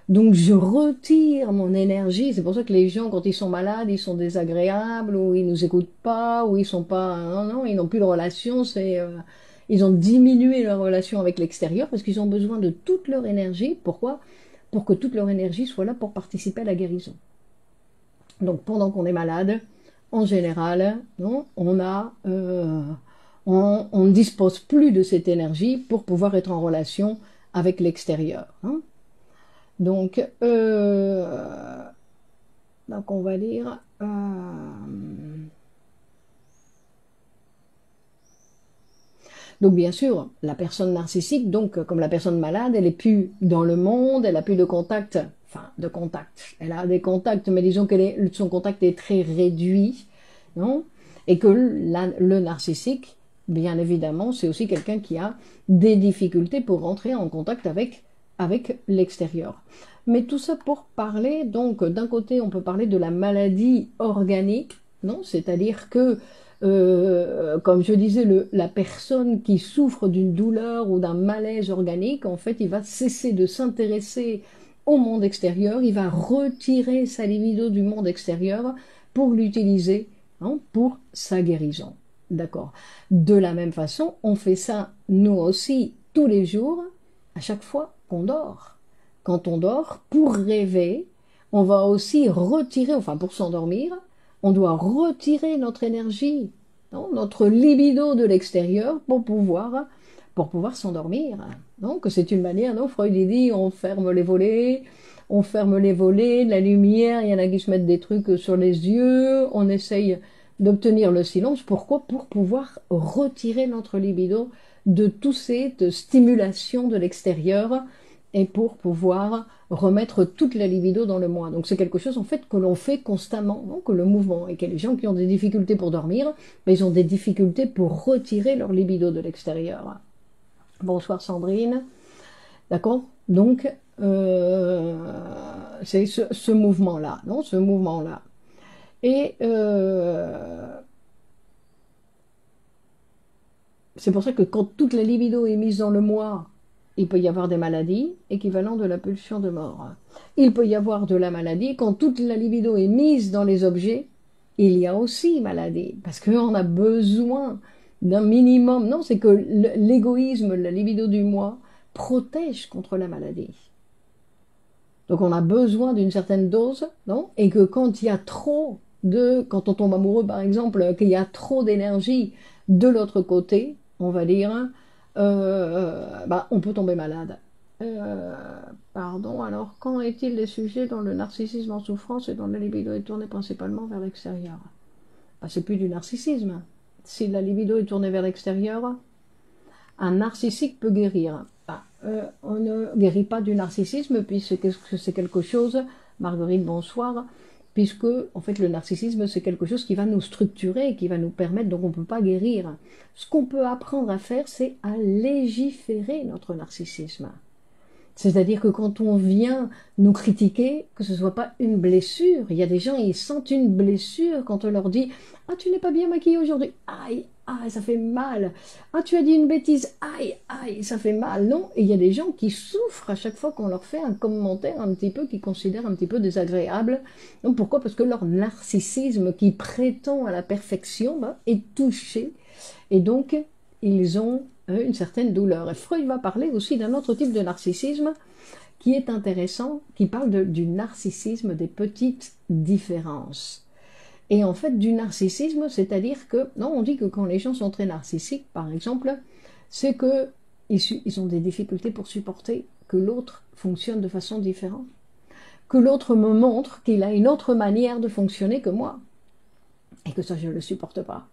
Donc je retire mon énergie. C'est pour ça que les gens, quand ils sont malades, ils sont désagréables, ou ils nous écoutent pas, ou ils sont pas, non, ils n'ont plus de relation. Ils ont diminué leur relation avec l'extérieur parce qu'ils ont besoin de toute leur énergie. Pourquoi? Pour que toute leur énergie soit là pour participer à la guérison. Donc pendant qu'on est malade, en général, non, on ne dispose plus de cette énergie pour pouvoir être en relation avec l'extérieur. Hein. Donc, on va dire, donc bien sûr, la personne narcissique, donc comme la personne malade, elle est plus dans le monde, elle a plus de contact, elle a des contacts, mais disons que son contact est très réduit, non? Et que le narcissique, bien évidemment, c'est aussi quelqu'un qui a des difficultés pour rentrer en contact avec l'extérieur. Mais tout ça pour parler, donc d'un côté on peut parler de la maladie organique, non, c'est-à-dire que comme je disais, la personne qui souffre d'une douleur ou d'un malaise organique, en fait, il va cesser de s'intéresser au monde extérieur, il va retirer sa libido du monde extérieur pour l'utiliser, hein, pour sa guérison. D'accord. De la même façon, on fait ça nous aussi tous les jours, à chaque fois qu'on dort. Quand on dort, pour rêver, on va aussi retirer, enfin pour s'endormir, on doit retirer notre énergie, non, notre libido de l'extérieur pour pouvoir s'endormir. Donc c'est une manière, non, Freud dit, on ferme les volets, la lumière, il y en a qui se mettent des trucs sur les yeux, on essaye d'obtenir le silence. Pourquoi? Pour pouvoir retirer notre libido de toute cette stimulation de l'extérieur et pour pouvoir remettre toute la libido dans le moi. Donc c'est quelque chose en fait que l'on fait constamment, donc le mouvement, et que les gens qui ont des difficultés pour dormir, ben, ils ont des difficultés pour retirer leur libido de l'extérieur. Bonsoir Sandrine, d'accord? Donc c'est ce mouvement-là, non? Ce mouvement-là. Et c'est pour ça que quand toute la libido est mise dans le moi, il peut y avoir des maladies équivalentes de la pulsion de mort. Il peut y avoir de la maladie quand toute la libido est mise dans les objets. Il y a aussi maladie, parce qu'on a besoin d'un minimum. Non, c'est que l'égoïsme, la libido du moi, protège contre la maladie. Donc on a besoin d'une certaine dose, non? Et que quand il y a trop quand on tombe amoureux par exemple, qu'il y a trop d'énergie de l'autre côté, on va dire, on peut tomber malade. Euh, Pardon, alors qu'en est-il des sujets dont le narcissisme en souffrance et dont la libido est tournée principalement vers l'extérieur? C'est plus du narcissisme. Si la libido est tournée vers l'extérieur, un narcissique peut guérir. On ne guérit pas du narcissisme puisque c'est quelque chose, Marguerite, bonsoir, puisque en fait le narcissisme c'est quelque chose qui va nous structurer, qui va nous permettre, donc on ne peut pas guérir. Ce qu'on peut apprendre à faire, c'est à légiférer notre narcissisme. C'est-à-dire que quand on vient nous critiquer, que ce ne soit pas une blessure, il y a des gens, ils sentent une blessure quand on leur dit « Ah, tu n'es pas bien maquillée aujourd'hui, aïe, aïe, ça fait mal. Ah, tu as dit une bêtise, aïe, aïe, ça fait mal. » Non, et il y a des gens qui souffrent à chaque fois qu'on leur fait un commentaire un petit peu, qu'ils considèrent un petit peu désagréable. Donc pourquoi? Parce que leur narcissisme qui prétend à la perfection est touché. Et donc, ils ont une certaine douleur. Et Freud va parler aussi d'un autre type de narcissisme qui est intéressant, qui parle du narcissisme des petites différences. Et en fait, du narcissisme, c'est-à-dire que, non, on dit que quand les gens sont très narcissiques, par exemple, c'est qu'ils ont des difficultés pour supporter que l'autre fonctionne de façon différente, que l'autre me montre qu'il a une autre manière de fonctionner que moi, et que ça, je ne le supporte pas.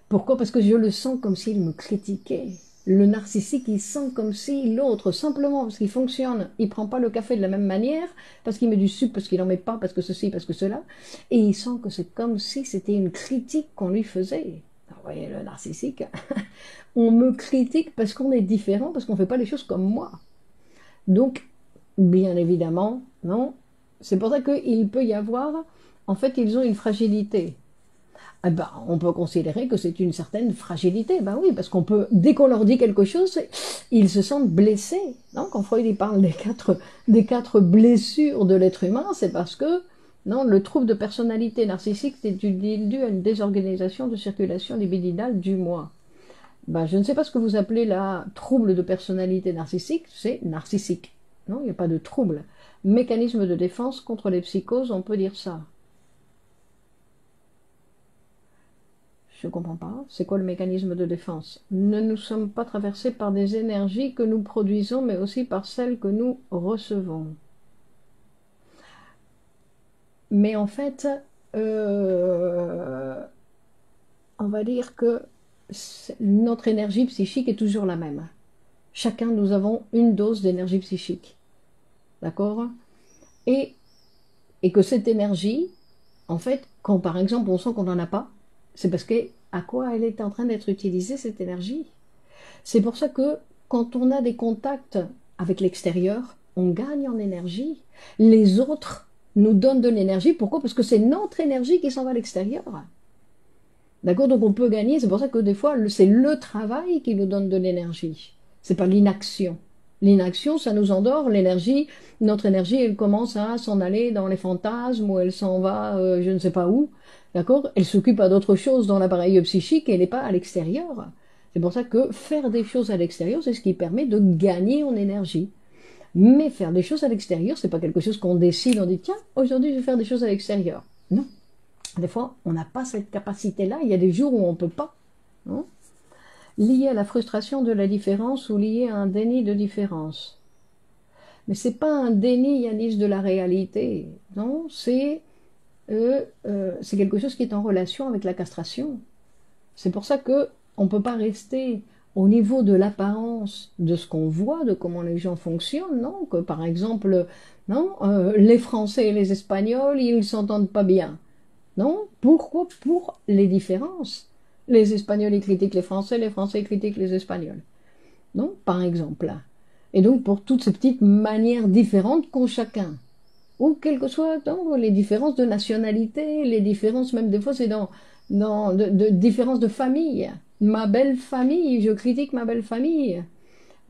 Pourquoi? Parce que je le sens comme s'il me critiquait. Le narcissique, il sent comme si l'autre, simplement parce qu'il fonctionne, il ne prend pas le café de la même manière, parce qu'il met du sucre, parce qu'il n'en met pas, parce que ceci, parce que cela, et il sent que c'est comme si c'était une critique qu'on lui faisait. Vous voyez, le narcissique, on me critique parce qu'on est différent, parce qu'on ne fait pas les choses comme moi. Donc, bien évidemment, non, c'est pour ça qu'il peut y avoir, en fait, ils ont une fragilité. On peut considérer que c'est une certaine fragilité. Oui, parce qu'on peut, dès qu'on leur dit quelque chose, ils se sentent blessés. Non, quand Freud il parle des quatre blessures de l'être humain, c'est parce que non, le trouble de personnalité narcissique est dû à une désorganisation de circulation libidinale du moi. Je ne sais pas ce que vous appelez la trouble de personnalité narcissique, c'est narcissique. Non, il n'y a pas de trouble. Mécanisme de défense contre les psychoses, on peut dire ça. Je ne comprends pas. C'est quoi le mécanisme de défense? Ne nous sommes pas traversés par des énergies que nous produisons, mais aussi par celles que nous recevons. Mais en fait, on va dire que notre énergie psychique est toujours la même. Chacun, nous avons une dose d'énergie psychique. D'accord? Et que cette énergie, en fait, quand par exemple on sent qu'on n'en a pas, c'est parce qu'à quoi elle est en train d'être utilisée, cette énergie. C'est pour ça que quand on a des contacts avec l'extérieur, on gagne en énergie. Les autres nous donnent de l'énergie. Pourquoi? Parce que c'est notre énergie qui s'en va à l'extérieur. D'accord? Donc on peut gagner. C'est pour ça que des fois, c'est le travail qui nous donne de l'énergie. C'est pas l'inaction. L'inaction, ça nous endort. L'énergie, notre énergie, elle commence à s'en aller dans les fantasmes ou elle s'en va je ne sais pas où. D'accord? Elle s'occupe à d'autres choses dans l'appareil psychique et elle n'est pas à l'extérieur. C'est pour ça que faire des choses à l'extérieur, c'est ce qui permet de gagner en énergie. Mais faire des choses à l'extérieur, c'est pas quelque chose qu'on décide, on dit tiens, aujourd'hui je vais faire des choses à l'extérieur. Non. Des fois, on n'a pas cette capacité-là. Il y a des jours où on ne peut pas. Non? Lié à la frustration de la différence ou lié à un déni de différence. Mais c'est pas un déni, Yanis, de la réalité. Non, c'est quelque chose qui est en relation avec la castration. C'est pour ça que on ne peut pas rester au niveau de l'apparence de ce qu'on voit, de comment les gens fonctionnent, non? Que par exemple, non, les Français et les Espagnols, ils ne s'entendent pas bien. Non? Pourquoi? Pour les différences. Les Espagnols, ils critiquent les Français ils critiquent les Espagnols. Non? Par exemple. Et donc, pour toutes ces petites manières différentes qu'ont chacun. Ou quelles que soient les différences de nationalité, les différences, même des fois, c'est de différences de famille. Ma belle famille, je critique ma belle famille.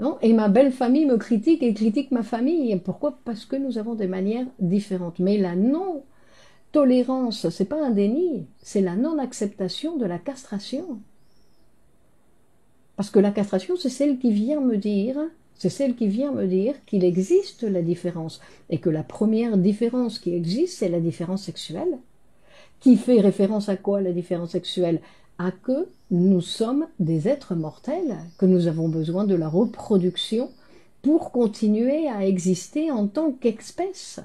Non, et ma belle famille me critique et critique ma famille. Pourquoi? Parce que nous avons des manières différentes. Mais la non-tolérance, c'est pas un déni, c'est la non-acceptation de la castration. Parce que la castration, c'est celle qui vient me dire, qu'il existe la différence. Et que la première différence qui existe, c'est la différence sexuelle. Qui fait référence à quoi, la différence sexuelle? À que nous sommes des êtres mortels, que nous avons besoin de la reproduction pour continuer à exister en tant qu'espèce.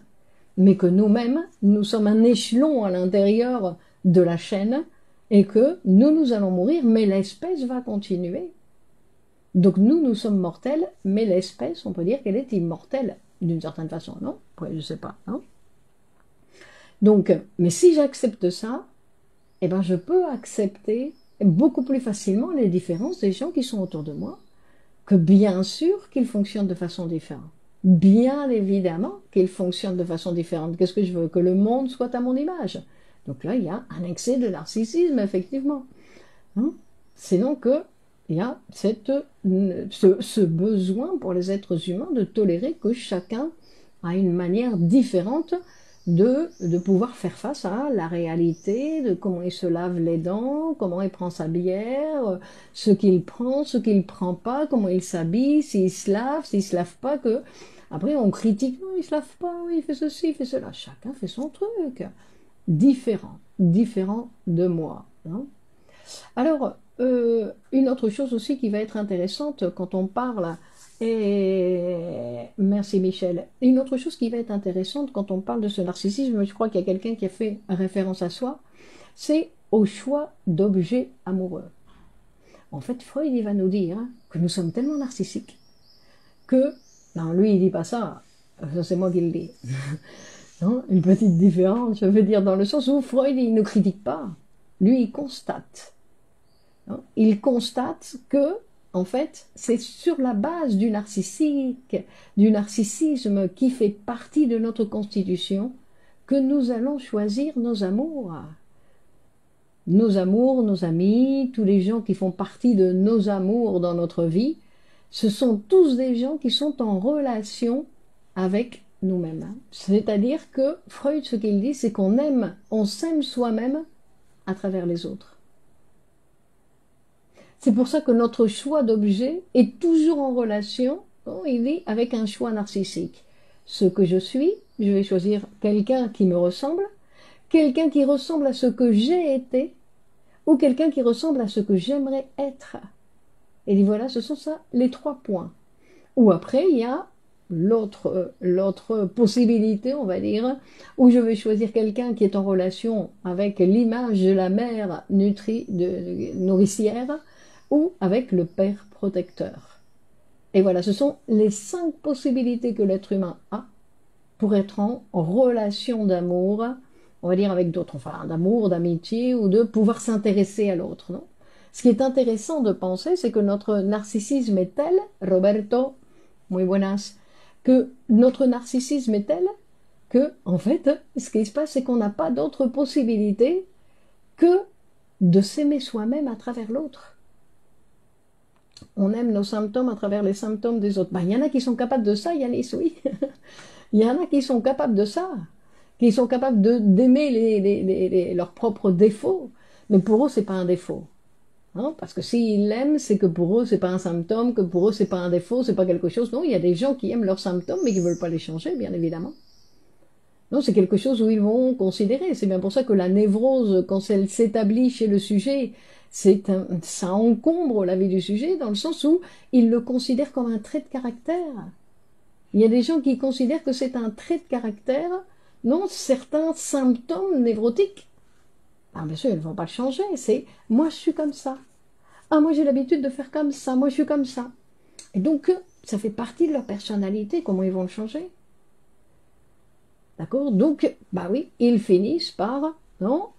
Mais que nous-mêmes, nous sommes un échelon à l'intérieur de la chaîne et que nous allons mourir, mais l'espèce va continuer. Donc nous sommes mortels, mais l'espèce, on peut dire qu'elle est immortelle, d'une certaine façon, non? Ouais, je sais pas, non? Donc, mais si j'accepte ça, eh ben je peux accepter beaucoup plus facilement les différences des gens qui sont autour de moi, que bien sûr qu'ils fonctionnent de façon différente. Bien évidemment qu'ils fonctionnent de façon différente. Qu'est-ce que je veux? Que le monde soit à mon image. Donc là, il y a un excès de narcissisme, effectivement. Hein? Sinon que il y a ce besoin pour les êtres humains de tolérer que chacun a une manière différente de pouvoir faire face à la réalité, de comment il se lave les dents, comment il prend sa bière, ce qu'il prend, ce qu'il ne prend pas, comment il s'habille, s'il se lave pas, que après on critique, non, il se lave pas, oui, il fait ceci, il fait cela. Chacun fait son truc. Différent de moi. Hein. Alors, une autre chose aussi qui va être intéressante quand on parle, et merci Michel, une autre chose qui va être intéressante quand on parle de ce narcissisme, je crois qu'il y a quelqu'un qui a fait référence à soi, c'est au choix d'objets amoureux. En fait, Freud, il va nous dire que nous sommes tellement narcissiques que, non, lui, il dit pas ça, ça c'est moi qui le dis. Non, une petite différence, je veux dire, dans le sens où Freud, il ne critique pas, lui, il constate. Il constate que, en fait, c'est sur la base du narcissisme qui fait partie de notre constitution que nous allons choisir nos amours. Nos amours, nos amis, tous les gens qui font partie de nos amours dans notre vie, ce sont tous des gens qui sont en relation avec nous-mêmes. C'est-à-dire que Freud, ce qu'il dit, c'est on s'aime soi-même à travers les autres. C'est pour ça que notre choix d'objet est toujours en relation, il dit, avec un choix narcissique. Ce que je suis, je vais choisir quelqu'un qui me ressemble, quelqu'un qui ressemble à ce que j'ai été, ou quelqu'un qui ressemble à ce que j'aimerais être. Et dit voilà, ce sont ça les 3 points. Ou après, il y a l'autre possibilité, on va dire, où je vais choisir quelqu'un qui est en relation avec l'image de la mère nourricière, ou avec le père protecteur. Et voilà, ce sont les 5 possibilités que l'être humain a pour être en relation d'amour, on va dire avec d'autres, enfin d'amour, d'amitié, ou de pouvoir s'intéresser à l'autre. Non? Ce qui est intéressant de penser, c'est que notre narcissisme est tel, Roberto, muy buenas, que notre narcissisme est tel que, en fait, ce qui se passe, c'est qu'on n'a pas d'autre possibilité que de s'aimer soi-même à travers l'autre. On aime nos symptômes à travers les symptômes des autres. Il y en a qui sont capables de ça, Yanis, oui. Il y en a qui sont capables de ça, qui sont capables d'aimer leurs propres défauts. Mais pour eux, c'est pas un défaut. Hein, parce que s'ils l'aiment, c'est que pour eux, c'est pas un symptôme, que pour eux, c'est pas un défaut, c'est pas quelque chose. Non, il y a des gens qui aiment leurs symptômes, mais qui veulent pas les changer, bien évidemment. Non, c'est quelque chose où ils vont considérer. C'est bien pour ça que la névrose, quand elle s'établit chez le sujet, ça encombre la vie du sujet, dans le sens où il le considère comme un trait de caractère. Il y a des gens qui considèrent que c'est un trait de caractère, non, certains symptômes névrotiques. Ah, bien sûr, ils ne vont pas le changer. C'est moi, je suis comme ça. Ah, moi, j'ai l'habitude de faire comme ça. Moi, je suis comme ça. Et donc, ça fait partie de leur personnalité. Comment ils vont le changer? D'accord? Donc, bah oui, ils finissent par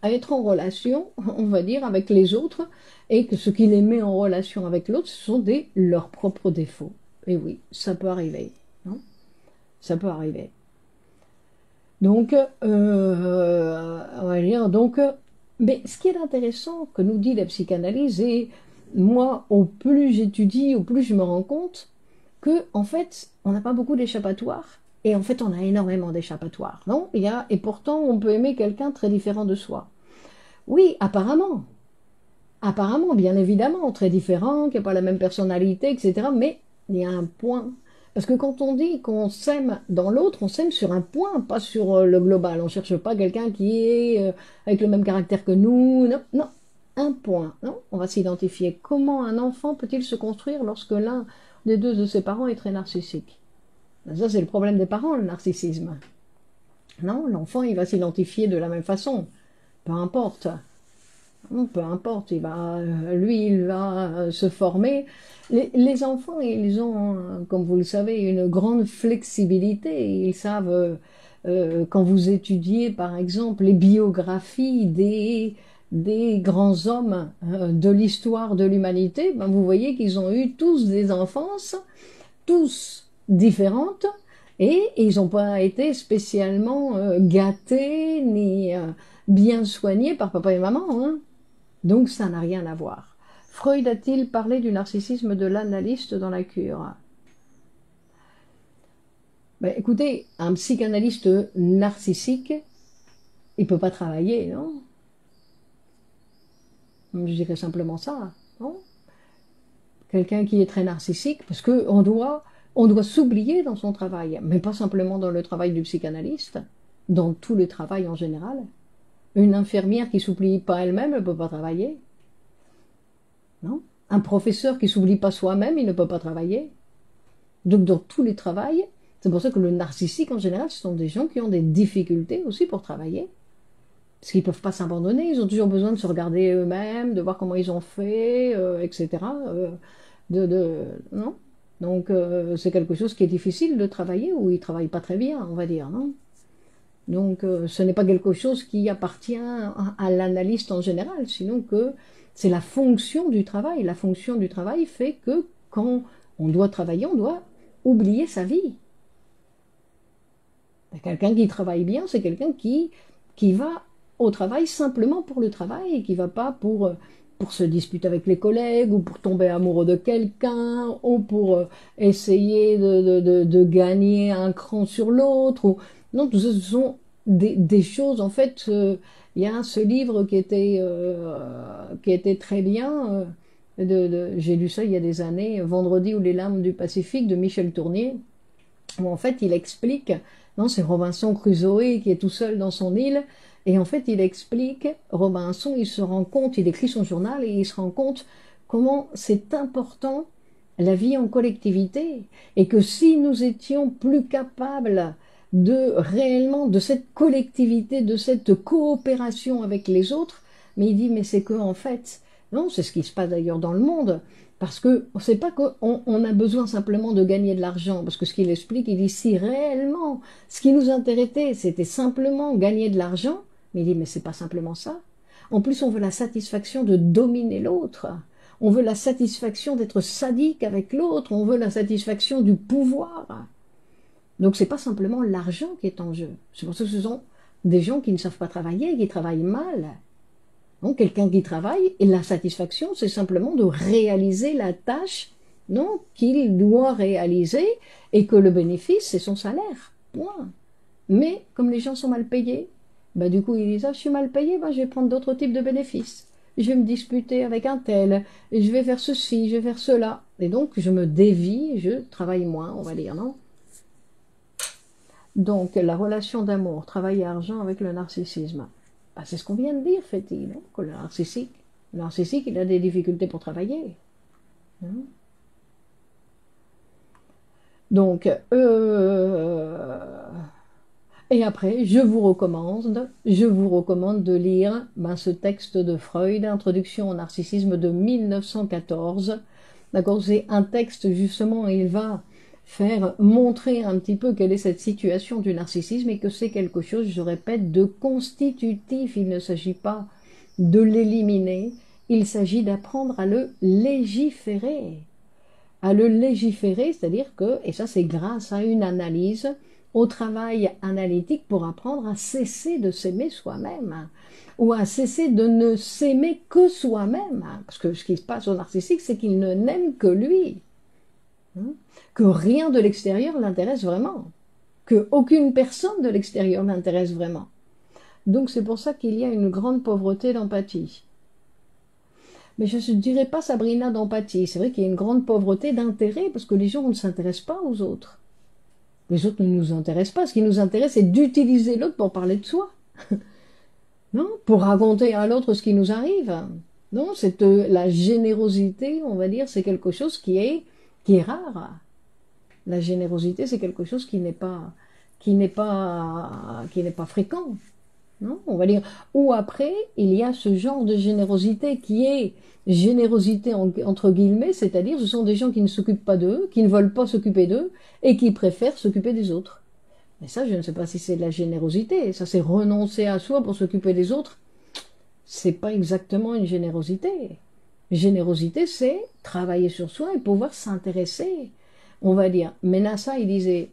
être en relation, on va dire, avec les autres, et que ce qui les met en relation avec l'autre, ce sont leurs propres défauts. Et oui, ça peut arriver. Non? Ça peut arriver. Donc, on va dire, mais ce qui est intéressant que nous dit la psychanalyse, et moi, au plus j'étudie, au plus je me rends compte que, en fait, on n'a pas beaucoup d'échappatoires, et en fait, on a énormément d'échappatoires, non? Et pourtant, on peut aimer quelqu'un très différent de soi. Oui, apparemment, bien évidemment, très différent, qui n'a pas la même personnalité, etc., mais il y a un point. Parce que quand on dit qu'on s'aime dans l'autre, on s'aime sur un point, pas sur le global. On ne cherche pas quelqu'un qui est avec le même caractère que nous, non, non, un point, non? On va s'identifier. Comment un enfant peut-il se construire lorsque l'un des deux de ses parents est très narcissique? Ça, c'est le problème des parents, le narcissisme. Non, l'enfant, il va s'identifier de la même façon. Peu importe. Peu importe, lui, il va se former. Les enfants, ils ont, comme vous le savez, une grande flexibilité. Ils savent, quand vous étudiez, par exemple, les biographies des grands hommes de l'histoire de l'humanité, ben, vous voyez qu'ils ont eu tous des enfances, tous différentes, et ils n'ont pas été spécialement gâtés ni bien soignés par papa et maman, hein. Donc ça n'a rien à voir. Freud a-t-il parlé du narcissisme de l'analyste dans la cure? Ben, écoutez, un psychanalyste narcissique, il ne peut pas travailler, non? Je dirais simplement ça, non? Quelqu'un qui est très narcissique, parce qu'on doit s'oublier dans son travail, mais pas simplement dans le travail du psychanalyste, dans tout le travail en général. Une infirmière qui ne s'oublie pas elle-même, elle ne peut pas travailler. Non? Un professeur qui ne s'oublie pas soi-même, il ne peut pas travailler. Donc dans tous les travails, c'est pour ça que le narcissique en général, ce sont des gens qui ont des difficultés aussi pour travailler. Parce qu'ils ne peuvent pas s'abandonner, ils ont toujours besoin de se regarder eux-mêmes, de voir comment ils ont fait, etc. Non? Donc c'est quelque chose qui est difficile de travailler, ou ils ne travaillent pas très bien, on va dire, non? Donc ce n'est pas quelque chose qui appartient à l'analyste en général, sinon que c'est la fonction du travail. La fonction du travail fait que quand on doit travailler, on doit oublier sa vie. Quelqu'un qui travaille bien, c'est quelqu'un qui va au travail simplement pour le travail et qui ne va pas pour se disputer avec les collègues ou pour tomber amoureux de quelqu'un ou pour essayer de gagner un cran sur l'autre. Non, tout ça, ce sont des choses, en fait, il y a ce livre qui était très bien, j'ai lu ça il y a des années, Vendredi ou les larmes du Pacifique de Michel Tournier, où en fait il explique, non, c'est Robinson Crusoe qui est tout seul dans son île, et en fait il explique, Robinson, il se rend compte, il écrit son journal et il se rend compte comment c'est important la vie en collectivité, et que si nous étions plus capables de réellement de cette collectivité, de cette coopération avec les autres, mais il dit mais c'est que en fait, non, c'est ce qui se passe d'ailleurs dans le monde, parce que c'est pas qu'on a besoin simplement de gagner de l'argent, parce que ce qu'il explique, il dit si réellement ce qui nous intéressait, c'était simplement gagner de l'argent, mais il dit mais c'est pas simplement ça. En plus, on veut la satisfaction de dominer l'autre. On veut la satisfaction d'être sadique avec l'autre. On veut la satisfaction du pouvoir. Donc c'est pas simplement l'argent qui est en jeu. C'est pour ça que ce sont des gens qui ne savent pas travailler, qui travaillent mal. Donc quelqu'un qui travaille, et la satisfaction, c'est simplement de réaliser la tâche, non, qu'il doit réaliser, et que le bénéfice, c'est son salaire. Point. Mais comme les gens sont mal payés, bah, du coup ils disent ah, je suis mal payé, bah, je vais prendre d'autres types de bénéfices. Je vais me disputer avec un tel, et je vais faire ceci, je vais faire cela. Et donc je me dévie, je travaille moins, on va dire, non? Donc la relation d'amour, travail et argent avec le narcissisme. Bah, c'est ce qu'on vient de dire, fait-il, hein, que le narcissique, il a des difficultés pour travailler. Hein. Donc, et après, je vous recommande de lire ce texte de Freud, Introduction au narcissisme de 1914. D'accord, c'est un texte justement, il va faire montrer un petit peu quelle est cette situation du narcissisme et que c'est quelque chose, je répète, de constitutif. Il ne s'agit pas de l'éliminer, il s'agit d'apprendre à le légiférer. À le légiférer, c'est-à-dire que, et ça c'est grâce à une analyse, au travail analytique pour apprendre à cesser de s'aimer soi-même, ou à cesser de ne s'aimer que soi-même. Parce que ce qui se passe au narcissique, c'est qu'il ne n'aime que lui. hein, que rien de l'extérieur l'intéresse vraiment, que aucune personne de l'extérieur l'intéresse vraiment. Donc c'est pour ça qu'il y a une grande pauvreté d'empathie. Mais je ne dirais pas, Sabrina, d'empathie. C'est vrai qu'il y a une grande pauvreté d'intérêt parce que les gens ne s'intéressent pas aux autres. Les autres ne nous intéressent pas. Ce qui nous intéresse, c'est d'utiliser l'autre pour parler de soi. Non, pour raconter à l'autre ce qui nous arrive. Non, c'est la générosité, on va dire, c'est quelque chose qui est rare. La générosité, c'est quelque chose qui n'est pas fréquent. Non, on va dire. Ou après, il y a ce genre de générosité qui est générosité entre guillemets, c'est-à-dire ce sont des gens qui ne s'occupent pas d'eux, qui ne veulent pas s'occuper d'eux et qui préfèrent s'occuper des autres. Mais ça, je ne sais pas si c'est de la générosité. Ça, c'est renoncer à soi pour s'occuper des autres. C'est pas exactement une générosité. Générosité, c'est travailler sur soi et pouvoir s'intéresser. On va dire. Menassa, il disait,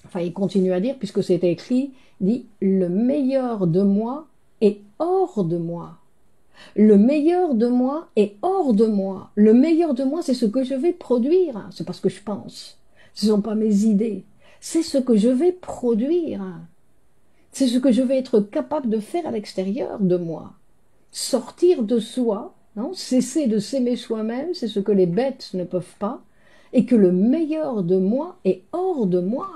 enfin, il continue à dire, puisque c'était écrit, il dit, le meilleur de moi est hors de moi. Le meilleur de moi est hors de moi. Le meilleur de moi, c'est ce que je vais produire. C'est pas ce que je pense. Ce ne sont pas mes idées. C'est ce que je vais produire. C'est ce que je vais être capable de faire à l'extérieur de moi. Sortir de soi, non, cesser de s'aimer soi-même, c'est ce que les bêtes ne peuvent pas, et que le meilleur de moi est hors de moi.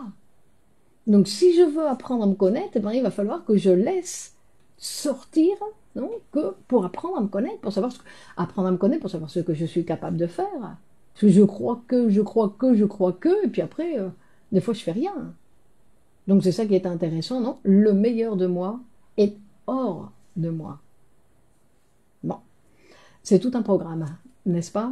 Donc si je veux apprendre à me connaître, eh bien, il va falloir que je laisse sortir, non, que pour apprendre à me connaître, pour savoir apprendre à me connaître, pour savoir ce que je suis capable de faire. Parce que je crois que, et puis après, des fois je fais rien. Donc c'est ça qui est intéressant, non? Le meilleur de moi est hors de moi. Bon, c'est tout un programme, n'est-ce pas?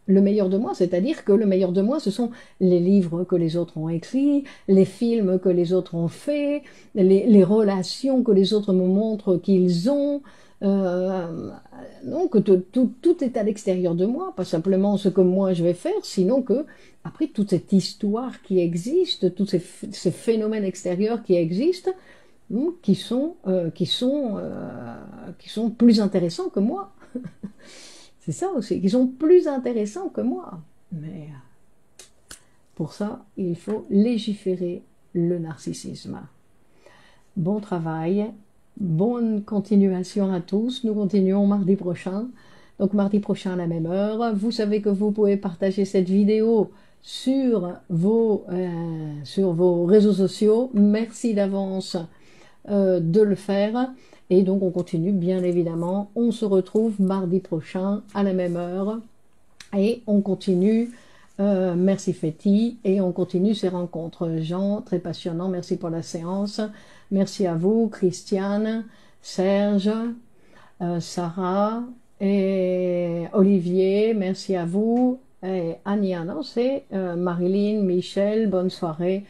Le meilleur de moi, c'est-à-dire que le meilleur de moi, ce sont les livres que les autres ont écrits, les films que les autres ont faits, les relations que les autres me montrent qu'ils ont. Donc tout est à l'extérieur de moi, pas simplement ce que moi je vais faire, sinon que après toute cette histoire qui existe, tous ces phénomènes extérieurs qui existent, qui sont plus intéressants que moi. C'est ça aussi, qui sont plus intéressants que moi. Mais pour ça, il faut légiférer le narcissisme. Bon travail, bonne continuation à tous. Nous continuons mardi prochain. Donc mardi prochain à la même heure. Vous savez que vous pouvez partager cette vidéo sur vos réseaux sociaux. Merci d'avance de le faire. Et donc on continue bien évidemment. On se retrouve mardi prochain à la même heure. Et on continue. Merci Féti. Et on continue ces rencontres. Jean, très passionnant. Merci pour la séance. Merci à vous, Christiane, Serge, Sarah et Olivier. Merci à vous. Et Ania, non, c'est Marilyn, Michel, bonne soirée.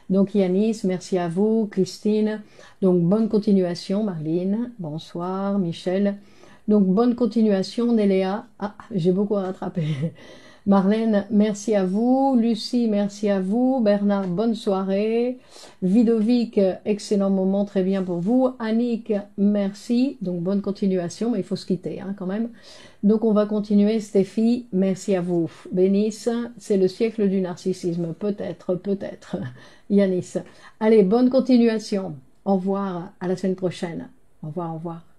Donc Yanis, merci à vous, Christine. Donc bonne continuation, Marilyn. Bonsoir, Michel. Donc bonne continuation, Néléa. Ah, j'ai beaucoup à rattraper. Marlène, merci à vous. Lucie, merci à vous. Bernard, bonne soirée. Vidovic, excellent moment, très bien pour vous. Annick, merci. Donc bonne continuation, mais il faut se quitter quand même. Donc on va continuer. Stéphie, merci à vous. Bénice, c'est le siècle du narcissisme. Peut-être, peut-être. Yanis. Allez, bonne continuation. Au revoir, à la semaine prochaine. Au revoir, au revoir.